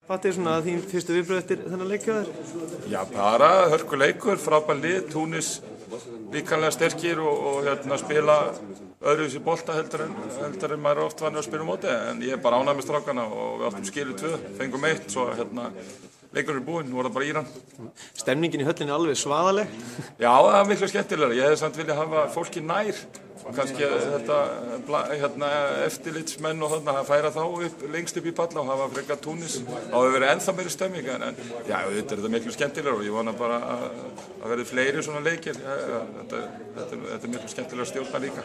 Hvað svona þín fyrstu viðbrögð eftir þennan leik hjá þér? Já, bara hörkuleikur, frábær lið, Túnis líkamlega sterkir og spila öðruvísi bolta heldur en maður er oft vanur að spila á móti, en ég er bara ánægð með strákana og við áttum skilið 2, fengum 1, svo leikurinn er búinn, nú er það bara Íran. Stemningin í höllinni er alveg svaðaleg. Já, það er miklu skemmtilegra, ég hefði samt viljað hafa fólki nær og kannski þetta eftirlitsmenn og þarna að færa þá lengst upp í palla og hafa frekar Túnis. Þá hefur verið ennþá meiri stemming, en já, þetta er þetta miklu skemmtilegra og ég vona bara að verði fleiri svona leikir. Þetta er miklu skemmtilegra stjórna líka.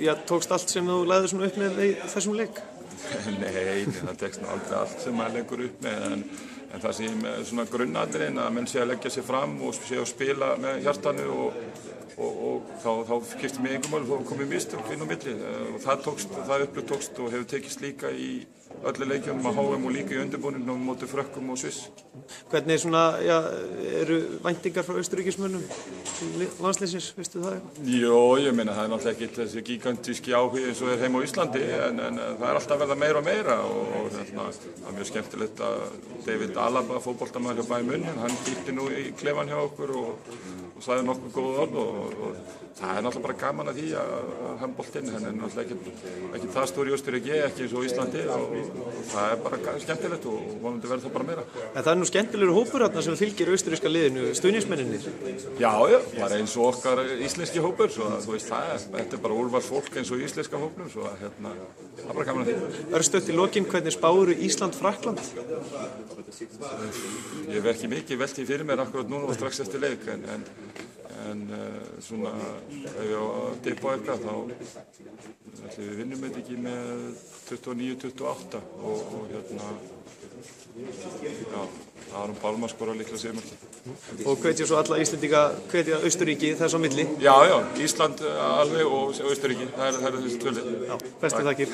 Já, tókst allt sem þú lagðir svona upp með í þessum leik? Nei, það tekst aldrei allt sem maður leggur upp með, en það sem ég með svona grunnatriðin að menn sé að leggja sig fram og sé að spila með hjartanu og þá skiptir mig engum máli þó komið mistök inn á milli og það upplöf tókst og hefur tekist líka í öllu leikjunum að HM og líka í undirbúningnum á móti Frökkum og Sviss. Hvernig eru væntingar frá austurríkismönnum landsliðsins, veistu það eitthvað? Jó, ég meina það er náttúrulega ekki þessi gigantíski áhugi eins og er heima á Íslandi, en það er alltaf að verða meira og meira og það er mjög skemmtilegt að David Alaba, fótboltamaður hjá Bayern München, hann kíkti nú í klefan hjá okkur og sagði nokkuð góð orð og það er náttúrulega bara gaman að því að handboltinn, hann er náttúrulega ekki það stór í Austurríki, ekki eins og Íslandi og það er bara skemmtilegt og vonandi verður það bara meira. En það er nú skemmtilegur hópur þarna sem fylgir austurríska liðinu, stuðningsmennirnir. Já, bara eins og okkar íslenski hópur, svo þú veist þetta er bara úrvals fólk eins og íslenska hópnum, svo það er bara gaman að því. Örstutt í lokin, hvernig spáru Ísland-Frakkland? Ég hef ekki mikið velt því fyrir mér akkurat núna og strax eftir leik, en svona ef ég á að dippa eitthvað þá við vinnum þetta ekki með 29-28 og já, Aron Pálmar skorar líklega sigurmarkið. Og hvetja svo alla Íslendinga, hvetja Austurríki þess á milli? Já, Ísland alveg og Austurríki, það er þessi tvö lið. Já, bestu þakkir.